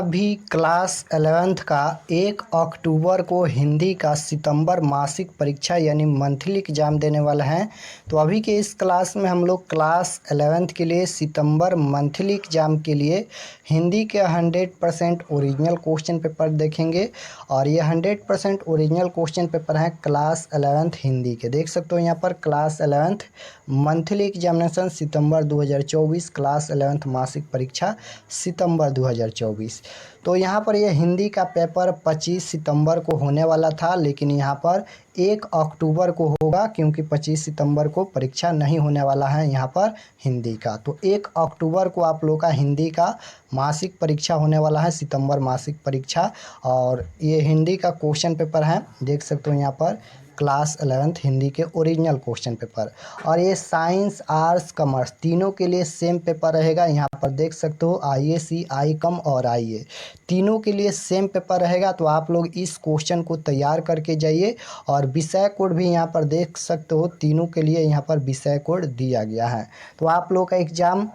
अभी class 11th का 1 अक्टूबर को हिंदी का सितंबर मासिक परीक्षा यानी मंथली एग्ज़ाम देने वाला है। तो अभी के इस क्लास में हम लोग क्लास 11th के लिए सितंबर मंथली एग्ज़ाम के लिए हिंदी के 100% ओरिजिनल क्वेश्चन पेपर देखेंगे। और ये 100% ओरिजिनल क्वेश्चन पेपर हैं क्लास 11th हिंदी के। देख सकते हो यहाँ पर क्लास 11th मंथली एग्जामिनेशन सितंबर 2024, क्लास 11th मासिक परीक्षा सितंबर 2024। तो यहाँ पर ये हिंदी का पेपर 25 सितंबर को होने वाला था, लेकिन यहाँ पर 1 अक्टूबर को होगा क्योंकि 25 सितंबर को परीक्षा नहीं होने वाला है यहाँ पर हिंदी का। तो 1 अक्टूबर को आप लोग का हिंदी का मासिक परीक्षा होने वाला है, सितंबर मासिक परीक्षा। और ये हिंदी का क्वेश्चन पेपर है, देख सकते हो यहाँ पर क्लास 11th हिंदी के ओरिजिनल क्वेश्चन पेपर। और ये साइंस, आर्ट्स, कॉमर्स तीनों के लिए सेम पेपर रहेगा। यहाँ पर देख सकते हो IAC, ICOM और IA तीनों के लिए सेम पेपर रहेगा। तो आप लोग इस क्वेश्चन को तैयार करके जाइए। और विषय कोड भी यहाँ पर देख सकते हो, तीनों के लिए यहाँ पर विषय कोड दिया गया है। तो आप लोग का एग्ज़ाम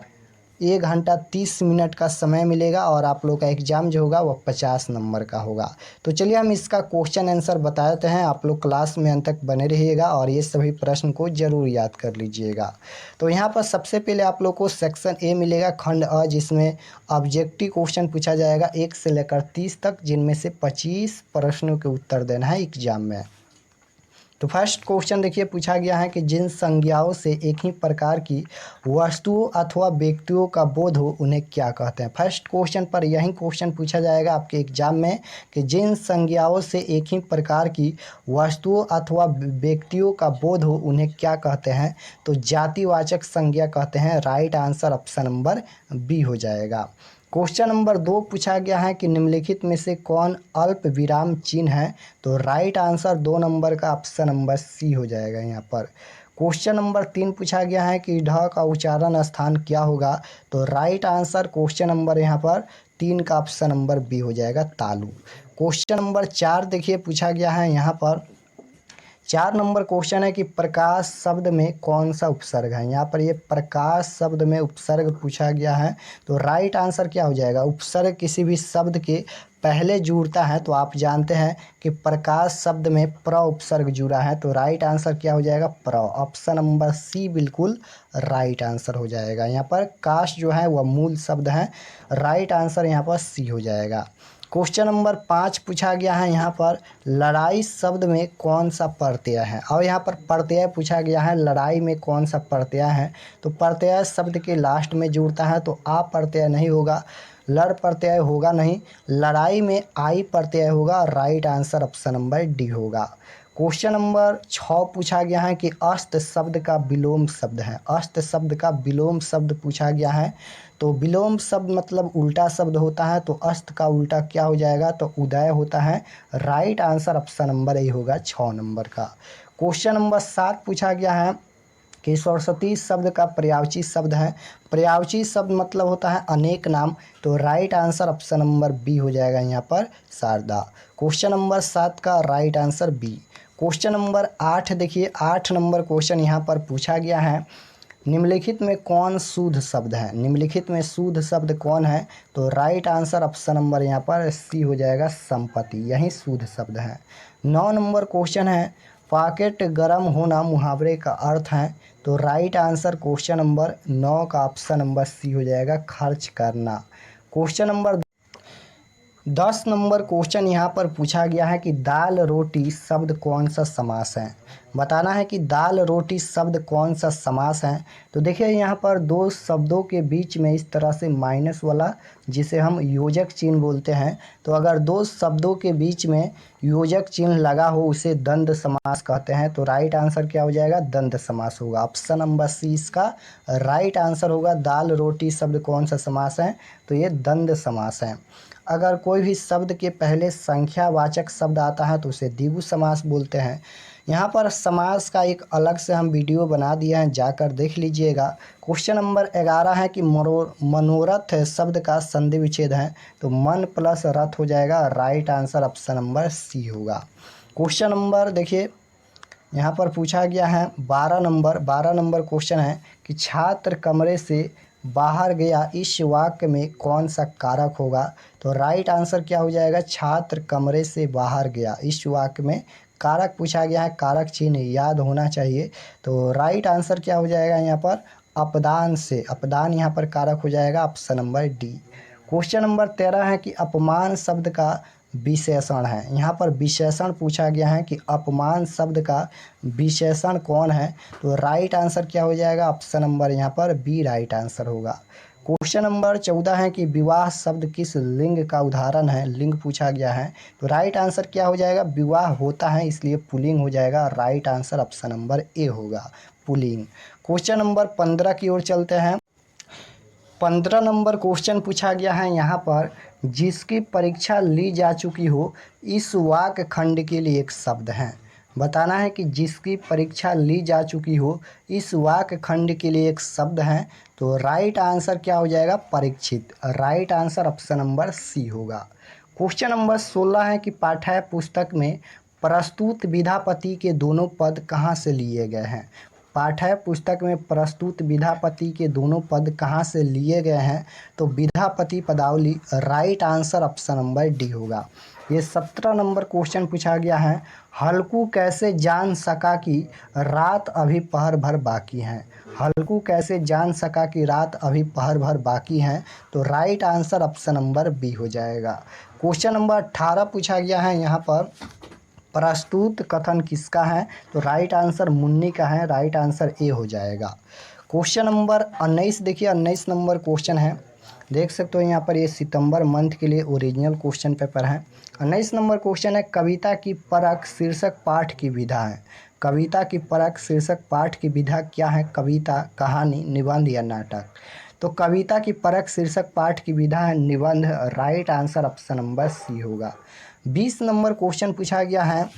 1 घंटा 30 मिनट का समय मिलेगा और आप लोग का एग्ज़ाम जो होगा वह 50 नंबर का होगा। तो चलिए हम इसका क्वेश्चन आंसर बता देते हैं। आप लोग क्लास में अंत तक बने रहिएगा और ये सभी प्रश्न को ज़रूर याद कर लीजिएगा। तो यहाँ पर सबसे पहले आप लोग को सेक्शन ए मिलेगा, खंड अ, जिसमें ऑब्जेक्टिव क्वेश्चन पूछा जाएगा 1 से लेकर 30 तक, जिनमें से 25 प्रश्नों के उत्तर देना है एग्जाम में। तो फर्स्ट क्वेश्चन देखिए, पूछा गया है कि जिन संज्ञाओं से एक ही प्रकार की वस्तुओं अथवा व्यक्तियों का बोध हो उन्हें क्या कहते हैं। फर्स्ट क्वेश्चन पर यही क्वेश्चन पूछा जाएगा आपके एग्जाम में कि जिन संज्ञाओं से एक ही प्रकार की वस्तुओं अथवा व्यक्तियों का बोध हो उन्हें क्या कहते हैं। तो जातिवाचक संज्ञा कहते हैं। Right answer option number B हो जाएगा। क्वेश्चन नंबर 2 पूछा गया है कि निम्नलिखित में से कौन अल्प विराम चिन्ह है। तो राइट आंसर 2 नंबर का ऑप्शन नंबर सी हो जाएगा यहाँ पर। क्वेश्चन नंबर 3 पूछा गया है कि ढ का उच्चारण स्थान क्या होगा। तो राइट आंसर क्वेश्चन नंबर यहाँ पर 3 का ऑप्शन नंबर बी हो जाएगा, तालु। क्वेश्चन नंबर 4 देखिए, पूछा गया है यहाँ पर 4 नंबर क्वेश्चन है कि प्रकाश शब्द में कौन सा उपसर्ग है। यहाँ पर ये प्रकाश शब्द में उपसर्ग पूछा गया है। तो राइट आंसर क्या हो जाएगा। उपसर्ग किसी भी शब्द के पहले जुड़ता है, तो आप जानते हैं कि प्रकाश शब्द में प्र उपसर्ग जुड़ा है। तो राइट आंसर क्या हो जाएगा, प्र। ऑप्शन नंबर सी बिल्कुल राइट आंसर हो जाएगा। यहाँ पर काश जो है वह मूल शब्द है। राइट आंसर यहाँ पर सी हो जाएगा। क्वेश्चन नंबर 5 पूछा गया है यहाँ पर लड़ाई शब्द में कौन सा प्रत्यय है। और यहाँ पर प्रत्यय पूछा गया है, लड़ाई में कौन सा प्रत्यय है। तो प्रत्यय शब्द के लास्ट में जुड़ता है, तो आ प्रत्यय नहीं होगा, लड़ प्रत्यय होगा नहीं, लड़ाई में आई प्रत्यय होगा। Right answer option number D होगा। क्वेश्चन नंबर 6 पूछा गया है कि अस्त शब्द का विलोम शब्द है। अस्त शब्द का विलोम शब्द पूछा गया है। तो विलोम शब्द मतलब उल्टा शब्द होता है। तो अस्त का उल्टा क्या हो जाएगा, तो उदय होता है। Right answer option number A होगा, 6 नंबर का। क्वेश्चन नंबर 7 पूछा गया है कि सरस्वती शब्द का पर्यायवाची शब्द है। पर्यायवाची शब्द मतलब होता है अनेक नाम। तो right answer option number B हो जाएगा यहाँ पर, शारदा। क्वेश्चन नंबर 7 का right answer B. Question number 8 देखिए, 8 नंबर क्वेश्चन यहाँ पर पूछा गया है निम्नलिखित में कौन शुद्ध शब्द है। निम्नलिखित में शुद्ध शब्द कौन है। तो राइट आंसर ऑप्शन नंबर यहाँ पर सी हो जाएगा, संपत्ति, यही शुद्ध शब्द है। 9 नंबर क्वेश्चन है पॉकेट गर्म होना मुहावरे का अर्थ है। तो राइट आंसर क्वेश्चन नंबर 9 का ऑप्शन नंबर सी हो जाएगा, खर्च करना। क्वेश्चन नंबर 10 नंबर क्वेश्चन यहाँ पर पूछा गया है कि दाल रोटी शब्द कौन सा समास है। बताना है कि दाल रोटी शब्द कौन सा समास है। तो देखिए यहाँ पर दो शब्दों के बीच में इस तरह से माइनस वाला, जिसे हम योजक चिन्ह बोलते हैं। तो अगर दो शब्दों के बीच में योजक चिन्ह लगा हो उसे द्वंद्व समास कहते हैं। तो राइट आंसर क्या हो जाएगा, द्वंद्व समास होगा। ऑप्शन नंबर सी इसका राइट आंसर होगा। दाल रोटी शब्द कौन सा समास है, तो ये द्वंद्व समास है। अगर कोई भी शब्द के पहले संख्यावाचक शब्द आता है तो उसे द्विगु समास बोलते हैं। यहाँ पर समास का एक अलग से हम वीडियो बना दिया है, जाकर देख लीजिएगा। क्वेश्चन नंबर 11 है कि मनोरथ शब्द का संधि विच्छेद है। तो मन प्लस रथ हो जाएगा। Right answer option number C होगा। क्वेश्चन नंबर देखिए यहाँ पर पूछा गया है 12 नंबर क्वेश्चन है कि छात्र कमरे से बाहर गया इस वाक्य में कौन सा कारक होगा? तो राइट आंसर क्या हो जाएगा? छात्र कमरे से बाहर गया। इस वाक्य में कारक पूछा गया है, कारक चिन्ह याद होना चाहिए। तो राइट आंसर क्या हो जाएगा यहाँ पर? अपदान से, अपदान यहाँ पर कारक हो जाएगा, option number D. Question number 13 है कि अपमान शब्द का विशेषण है। यहाँ पर विशेषण पूछा गया है कि अपमान शब्द का विशेषण कौन है? तो राइट आंसर क्या हो जाएगा? ऑप्शन नंबर यहाँ पर बी राइट आंसर होगा। क्वेश्चन नंबर 14 है कि विवाह शब्द किस लिंग का उदाहरण है? लिंग पूछा गया है। तो राइट आंसर क्या हो जाएगा? विवाह होता है इसलिए पुल्लिंग हो जाएगा। Right answer option number A होगा, पुल्लिंग। क्वेश्चन नंबर 15 की ओर चलते हैं। 15 नंबर क्वेश्चन पूछा गया है यहाँ पर, जिसकी परीक्षा ली जा चुकी हो इस वाक्य खंड के लिए एक शब्द है। बताना है कि जिसकी परीक्षा ली जा चुकी हो इस वाक्य खंड के लिए एक शब्द है। तो राइट आंसर क्या हो जाएगा? Parikshit. Right answer option number C होगा। क्वेश्चन नंबर 16 है कि पाठ्य पुस्तक में प्रस्तुत विधापति के दोनों पद कहाँ से लिए गए हैं? पाठ्य पुस्तक में प्रस्तुत विधापति के दोनों पद कहाँ से लिए गए हैं? तो विधापति पदावली। Right answer option number D होगा। ये 17 नंबर क्वेश्चन पूछा गया है, हल्कू कैसे जान सका कि रात अभी पहर भर बाकी है? हल्कू कैसे जान सका कि रात अभी पहर भर बाकी है? तो right answer option number B हो जाएगा। क्वेश्चन नंबर 18 पूछा गया है यहाँ पर, प्रस्तुत कथन किसका है? तो राइट आंसर मुन्नी का है। राइट आंसर ए हो जाएगा। क्वेश्चन नंबर 19 देखिए, 19 नंबर क्वेश्चन है, देख सकते हो यहाँ पर, ये सितंबर मंथ के लिए ओरिजिनल क्वेश्चन पेपर है। 19 नंबर क्वेश्चन है, कविता की परख शीर्षक पाठ की विधा है। कविता की परख शीर्षक पाठ की विधा क्या है? कविता, कहानी, निबंध या नाटक? तो कविता की परख शीर्षक पाठ की विधा है निबंध। Right answer option number C होगा। 20 नंबर क्वेश्चन पूछा गया है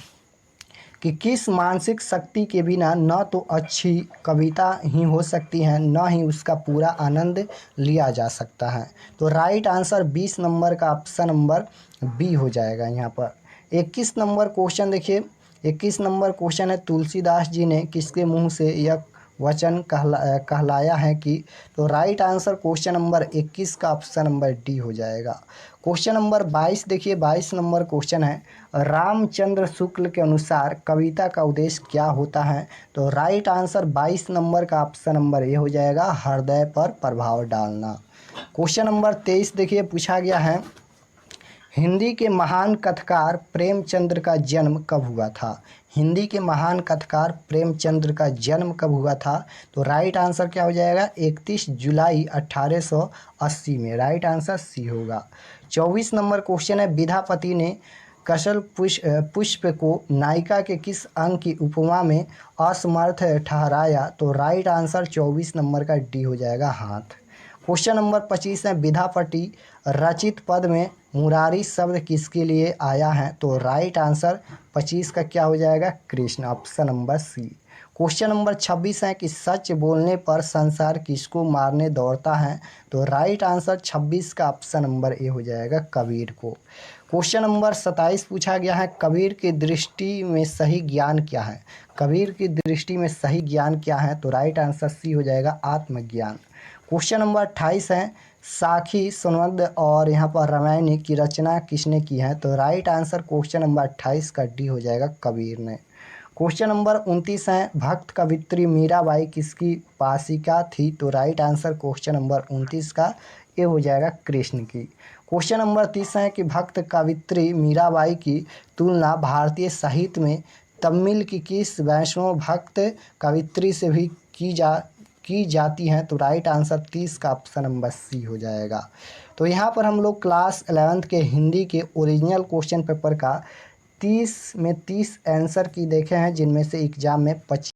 कि किस मानसिक शक्ति के बिना न तो अच्छी कविता ही हो सकती है न ही उसका पूरा आनंद लिया जा सकता है? तो राइट आंसर 20 नंबर का ऑप्शन नंबर बी हो जाएगा यहाँ पर। 21 नंबर क्वेश्चन देखिए, 21 नंबर क्वेश्चन है, तुलसीदास जी ने किसके मुंह से यह वचन कहलाया है कि? तो राइट आंसर क्वेश्चन नंबर 21 का ऑप्शन नंबर डी हो जाएगा। क्वेश्चन नंबर 22 देखिए, 22 नंबर क्वेश्चन है, रामचंद्र शुक्ल के अनुसार कविता का उद्देश्य क्या होता है? तो राइट आंसर 22 नंबर का ऑप्शन नंबर ए हो जाएगा, हृदय पर प्रभाव डालना। क्वेश्चन नंबर 23 देखिए, पूछा गया है, हिंदी के महान कथाकार प्रेमचंद्र का जन्म कब हुआ था? हिंदी के महान कथाकार प्रेमचंद्र का जन्म कब हुआ था? तो राइट आंसर क्या हो जाएगा? 31 जुलाई 1880 में। राइट आंसर सी होगा। 24 नंबर क्वेश्चन है, विधापति ने कशल पुष्प को नायिका के किस अंग की उपमा में असमर्थ ठहराया? तो राइट आंसर 24 नंबर का डी हो जाएगा, हाथ। क्वेश्चन नंबर 25 है, विधापति रचित पद में मुरारी शब्द किसके लिए आया है? तो राइट आंसर 25 का क्या हो जाएगा? Krishna, option number C. Question number 26 है कि सच बोलने पर संसार किसको मारने दौड़ता है? तो राइट आंसर 26 का ऑप्शन नंबर ए हो जाएगा, कबीर को। क्वेश्चन नंबर 27 पूछा गया है, कबीर की दृष्टि में सही ज्ञान क्या है? कबीर की दृष्टि में सही ज्ञान क्या है? तो राइट आंसर सी हो जाएगा, आत्मज्ञान। क्वेश्चन नंबर 28 है, साखी, सुनंद और यहाँ पर रामायणी की रचना किसने की है? तो राइट आंसर क्वेश्चन नंबर 28 का डी हो जाएगा, कबीर ने। क्वेश्चन नंबर 29 है, भक्त कवित्री मीराबाई किसकी पासिका थी? तो राइट आंसर क्वेश्चन नंबर 29 का ए हो जाएगा, कृष्ण की। क्वेश्चन नंबर 30 है कि भक्त कवित्री मीराबाई की तुलना भारतीय साहित्य में तमिल की किस वैष्णव भक्त कवित्री से भी की जाती हैं? तो राइट आंसर 30 का ऑप्शन नंबर सी हो जाएगा। तो यहाँ पर हम लोग क्लास 11th के हिंदी के ओरिजिनल क्वेश्चन पेपर का 30 में 30 आंसर की देखे हैं, जिनमें से एग्जाम में 25